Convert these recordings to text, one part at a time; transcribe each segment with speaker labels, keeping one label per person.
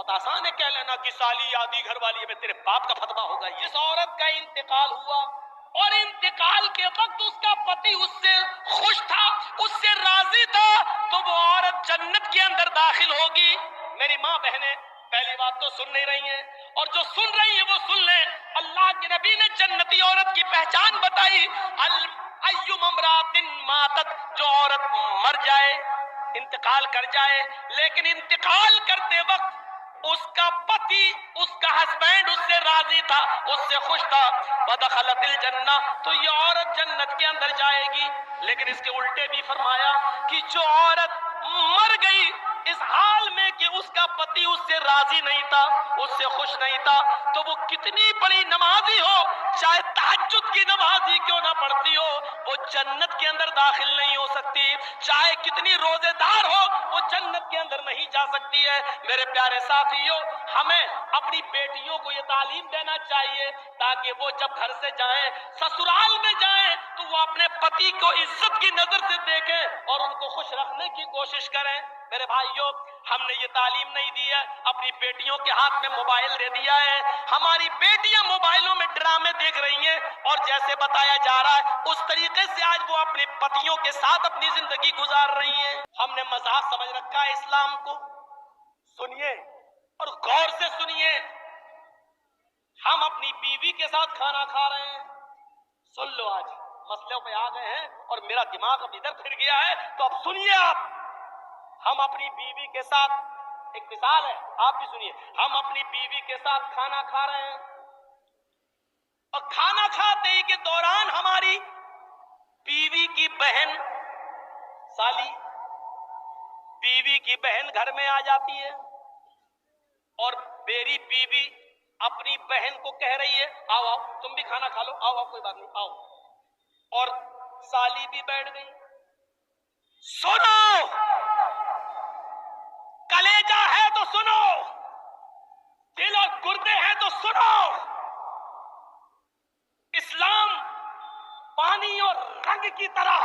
Speaker 1: بہت آسان ہے کہہ لینا کہ سالی آدھی گھر والی ہے، تیرے باپ کا فتویٰ ہوگا۔ اس عورت کا انتقال ہوا اور انتقال کے وقت اس کا پتی اس سے خوش تھا، اس سے راضی تھا، تو وہ عورت جنت کے اندر داخل ہوگی۔ میری ماں بہنیں پہلی بات تو سن نہیں رہی ہیں، اور جو سن رہی ہیں وہ سن لیں۔ اللہ کے نبی نے جنتی عورت کی پہچان بتائی، ایّم امرأۃ ماتت، جو عورت مر جائے، انتقال کر جائے، لیکن انتقال کرتے وقت اس کا پتی، اس کا ہسبینڈ اس سے راضی تھا، اس سے خوش تھا، فدخلت الجنہ، تو یہ عورت جنت کے اندر جائے گی۔ لیکن اس کے الٹے بھی فرمایا کہ جو عورت مر گئی اس حال میں کہ اس کا پتی اس سے راضی نہیں تھا، اس سے خوش نہیں تھا، تو وہ کتنی بڑی نمازی ہو، چاہے تہجد کی نمازی کیوں نہ پڑھتی ہو، وہ جنت کے اندر داخل نہیں ہو سکتی۔ چاہے کتنی روزے دار ہو، وہ جنت کے اندر نہیں جا سکتی ہے۔ میرے پیارے ساتھیوں، ہمیں اپنی بیٹیوں کو یہ تعلیم دینا چاہیے تاکہ وہ جب گھر سے جائیں، سسرال میں جائیں، تو وہ اپنے پتی کو عزت کی نظر سے دیکھیں اور ان کو خوش رکھنے کی کوشش کریں۔ میرے بھائیوں، ہم نے یہ تعلیم نہیں دی ہے، اپنی بیٹیوں کے ہاتھ میں موبائل دے دیا ہے، ہماری بیٹیاں موبائلوں میں ڈرامے دیکھ رہی ہیں، اور جیسے بتایا جا رہا ہے اس طریقے سے آج وہ اپنے پتیوں کے ساتھ اپنی زندگی گزار رہی ہیں۔ ہم نے مذاق سمجھ رکھا ہے اسلام کو۔ سنیے اور غور سے سنیے، ہم اپنی بیوی کے ساتھ کھانا کھا رہے ہیں، سن لو، آج مسئلوں پہ آ گئے ہیں اور میرا دماغ اب ادھر پھر گیا ہے، تو اب سنیے آپ۔ ہم اپنی بیوی کے ساتھ، ایک مثال ہے، آپ بھی سنیے، ہم اپنی بیوی کے ساتھ کھانا کھا رہے ہیں، اور کھانا کھاتے ہی کے دوران ہماری بیوی کی بہن، سالی، بیوی کی بہن گھر میں آ جاتی ہے، اور میری بیوی اپنی بہن کو کہہ رہی ہے آؤ آؤ تم بھی کھانا کھا لو، آؤ آؤ کوئی بات نہیں آؤ، اور سالی بھی بیٹھ گئی۔ سنو، کلیجہ ہے تو سنو، دل اور گردے ہیں تو سنو، اسلام پانی اور رنگ کی طرح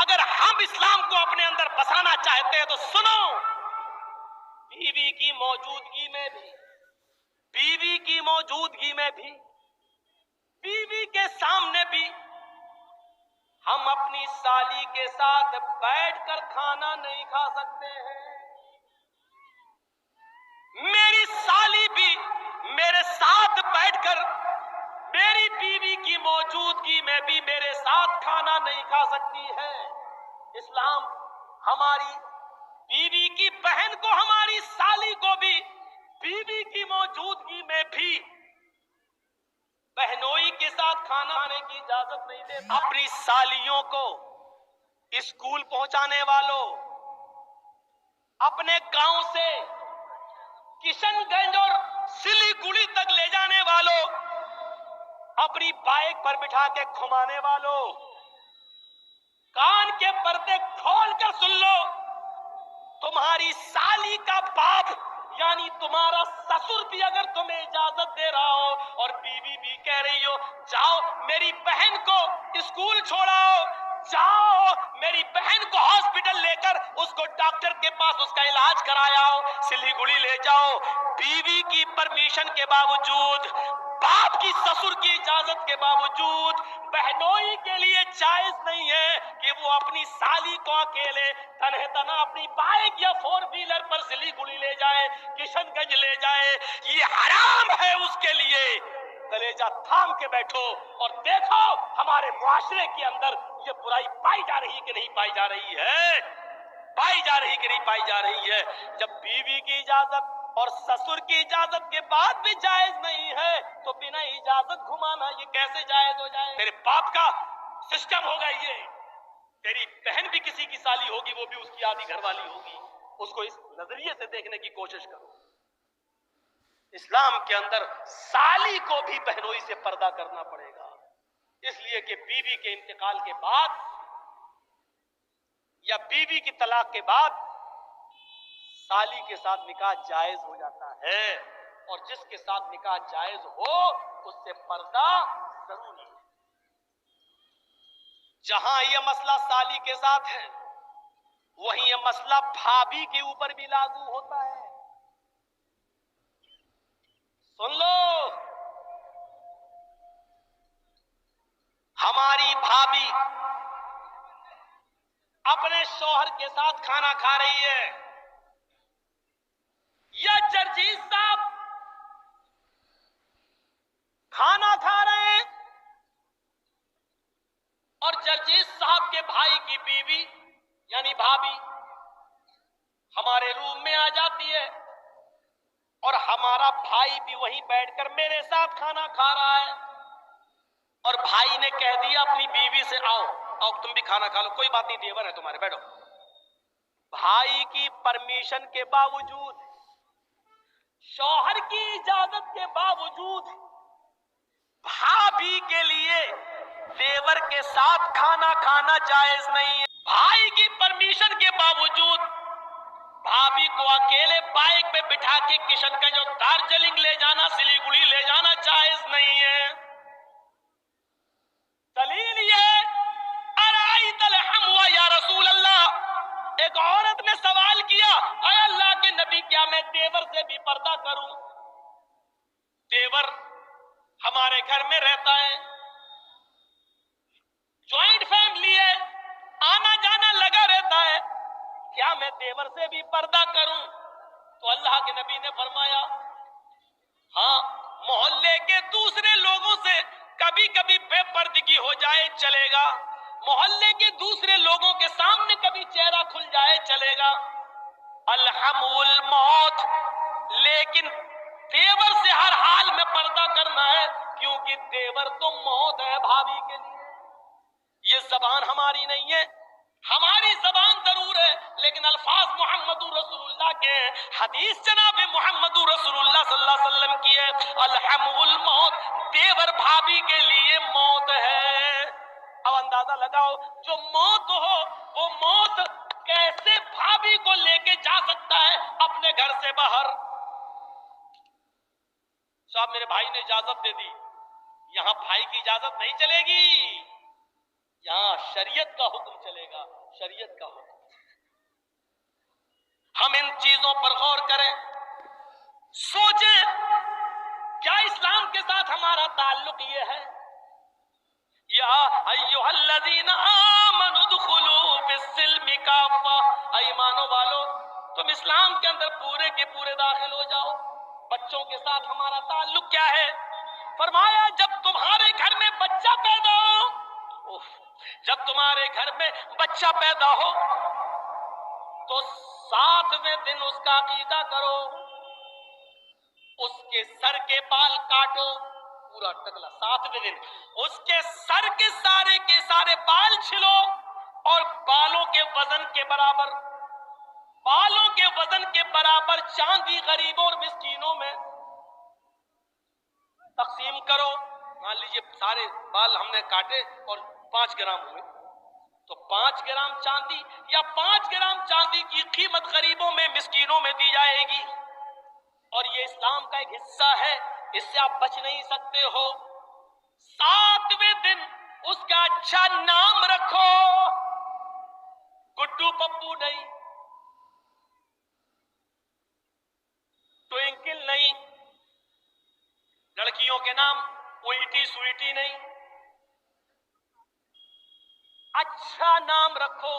Speaker 1: اگر ہم اسلام کو اپنے اندر بسانا چاہتے ہیں تو سنو، بیوی کی موجودگی میں بھی، بیوی کی موجودگی میں بھی، بیوی کے سامنے بھی ہم اپنی سالی کے ساتھ بیٹھ کر کھانا نہیں کھا سکتے ہیں۔ میری سالی بھی میرے ساتھ بیٹھ کر میری بیوی کی موجودگی میں بھی میرے ساتھ کھانا نہیں کھا سکتی ہے۔ اسلام ہماری بیوی کی بہن کو، ہماری سالی کو بھی بیوی کی موجودگی میں بھی بہنوئی کے ساتھ کھانا کھانے کی اجازت نہیں دیتا۔ اپنی سالیوں کو اسکول پہنچانے والوں، اپنے گاؤں سے کشن گنج اور سلی گڑی تک لے جانے والوں، اپنی بائک پر بٹھا کے گھمانے والوں، کان کے پردے کھول کر سن لو، تمہاری سالی کا باپ یعنی تمہارا سسر بھی اگر تمہیں اجازت دے رہا ہو اور بیوی بھی کہہ رہی ہو جاؤ میری بہن کو اسکول چھوڑاؤ، جاؤ میری بہن کو ہاسپٹل لے کر اس کو ڈاکٹر کے پاس اس کا علاج کرایا، سلی گڑی لے جاؤ، بیوی کی پرمیشن کے باوجود، باپ کی سسر کی اجازت کے باوجود بہنوئی کے لیے جائز نہیں ہے کہ وہ اپنی سالی کو اکیلے تنہے تنہا اپنی بائک یا فور ویلر پر سلی گڑی لے جائے، کشن گنج لے جائے، یہ حرام ہے اس کے لیے۔ کلیجہ تھام کے بیٹھو اور دیکھو ہمارے معاشرے کے اندر یہ برائی پائی جا رہی کہ نہیں پائی جا رہی ہے، پائی جا رہی کہ نہیں پائی جا رہی ہے۔ جب بیوی کی اجازت اور سسر کی اجازت کے بعد بھی جائز نہیں ہے تو بنا اجازت گھمانا یہ کیسے جائز ہو جائے؟ تیرے باپ کا سسٹم ہوگا یہ، تیری بہن بھی کسی کی سالی ہوگی، وہ بھی اس کی آدھی گھر والی ہوگی، اس کو اس نظریے سے دیکھنے کی کوشش کرو۔ اسلام کے اندر سالی کو بھی بہنوئی سے پردہ کرنا پڑے گا، اس لیے کہ بیوی کے انتقال کے بعد یا بیوی کی طلاق کے بعد سالی کے ساتھ نکاح جائز ہو جاتا ہے، اور جس کے ساتھ نکاح جائز ہو اس سے پردہ ضروری ہے۔ جہاں یہ مسئلہ سالی کے ساتھ ہے وہیں یہ مسئلہ بھابھی کے اوپر بھی لاگو ہوتا ہے۔ سن لو، ہماری بھابھی اپنے شوہر کے ساتھ کھانا کھا رہی ہے، یا جرجیز صاحب کھانا کھا رہے ہیں اور جرجیز صاحب کے بھائی کی بیوی یعنی بھابھی ہمارے روم میں آ جاتی ہے اور ہمارا بھائی بھی وہیں بیٹھ کر میرے ساتھ کھانا کھا رہا ہے، اور بھائی نے کہہ دیا اپنی بیوی سے آؤ آؤ تم بھی کھانا کھا لو، کوئی بات نہیں دیور ہے تمہارے، بیٹھو۔ بھائی کی پرمیشن کے باوجود، شوہر کی اجازت کے باوجود بھابھی کے لیے دیور کے ساتھ کھانا کھانا جائز نہیں ہے۔ بھائی کی پرمیشن کے باوجود بھابھی کو اکیلے بائک پہ بٹھا کے کشن گنج اور دارجلنگ لے جانا، سلیگوڑی لے جانا جائز نہیں ہے۔ دلیل یہ ارائیت الحم یا رسول اللہ، ایک عورت نے سوال کیا اے اللہ کے نبی کیا میں دیور سے بھی پردہ کروں؟ دیور ہمارے گھر میں رہتا ہے، جوائنٹ فیملی ہے، آنا جانا لگا رہتا ہے، کیا میں دیور سے بھی پردہ کروں؟ تو اللہ کے نبی نے فرمایا ہاں، محلے کے دوسرے لوگوں سے کبھی کبھی بے پردگی ہو جائے چلے گا، محلے کے دوسرے لوگوں کے سامنے کبھی چہرہ کھل جائے چلے گا، الحم الموت، لیکن دیور سے ہر حال میں پردہ کرنا ہے، کیونکہ دیور تو موت ہے بھابھی کے لیے۔ یہ زبان ہماری نہیں ہے، ہماری زبان ضرور ہے لیکن الفاظ محمد رسول اللہ کے ہیں، حدیث جناب محمد رسول اللہ صلی اللہ علیہ وسلم کی ہے، الحم الموت، دیور بھابھی کے لیے موت ہے۔ اب اندازہ لگاؤ جو موت ہو وہ موت کیسے بھابھی کو لے کے جا سکتا ہے اپنے گھر سے باہر؟ صاحب میرے بھائی نے اجازت دے دی، یہاں بھائی کی اجازت نہیں چلے گی، یہاں شریعت کا حکم چلے گا، شریعت کا حکم۔ ہم ان چیزوں پر غور کریں، سوچیں کیا اسلام کے ساتھ ہمارا تعلق یہ ہے؟ یا ایھا الذین آمنوا ادخلوا فی السلم کافہ، ایمانو والو تم اسلام کے اندر پورے کے پورے داخل ہو جاؤ۔ بچوں کے ساتھ ہمارا تعلق کیا ہے؟ فرمایا جب تمہارے گھر میں بچہ پیدا ہو، جب تمہارے گھر میں بچہ پیدا ہو تو 7ویں دن اس کا عقیقہ کرو، اس کے سر کے بال کاٹو، پورا ٹکلا 7ویں دن اس کے سر کے سارے بال چھلو، اور بالوں کے وزن کے برابر چاندی غریبوں اور مسکینوں میں تقسیم کرو۔ مان لیجئے سارے بال ہم نے کاٹے اور 5 گرام ہوئے، تو 5 گرام چاندی یا 5 گرام چاندی کی قیمت غریبوں میں مسکینوں میں دی جائے گی، اور یہ اسلام کا ایک حصہ ہے، اس سے آپ بچ نہیں سکتے ہو۔ 7ویں دن اس کا اچھا نام رکھو، گڈو پپو نہیں، ٹوئنکل نہیں، لڑکیوں کے نام ویٹی سویٹی نہیں، اچھا نام رکھو،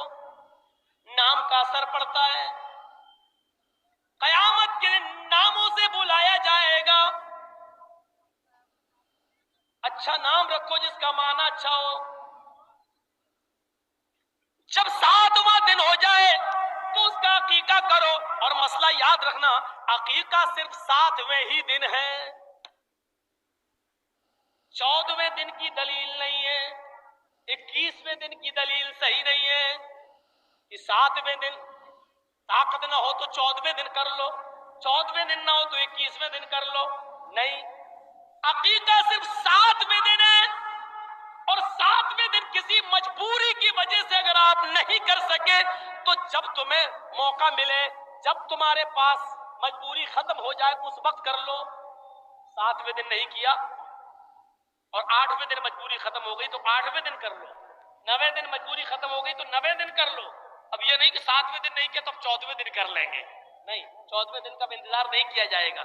Speaker 1: نام کا اثر پڑتا ہے، قیامت کے دن ناموں سے بلایا جائے گا۔ اچھا نام رکھو جس کا معنی اچھا ہو۔ جب 7واں دن ہو جائے تو اس کا عقیقہ کرو، اور مسئلہ یاد رکھنا عقیقہ صرف 7ویں ہی دن ہے، 14ویں دن کی دلیل نہیں ہے، 21ویں دن کی دلیل صحیح نہیں ہے کہ 7ویں دن طاقت نہ ہو تو 14ویں دن کر لو، 14ویں دن نہ ہو تو 21ویں دن کر لو، نہیں، عقیقہ صرف 7ویں دن ہے، اور 7ویں دن کسی مجبوری کی وجہ سے اگر آپ نہیں کر سکے تو جب تمہیں موقع ملے، جب تمہارے پاس مجبوری ختم ہو جائے اس وقت کر لو۔ 7ویں دن نہیں کیا اور 8ویں دن مجبوری ختم ہو گئی تو 8ویں دن کر لو، 9ویں دن مجبوری ختم ہو گئی تو 9ویں دن کر لو۔ اب یہ نہیں کہ 7ویں دن نہیں کیا تو 14ویں دن کر لیں گے، نہیں، 14ویں دن کا انتظار نہیں کیا جائے گا،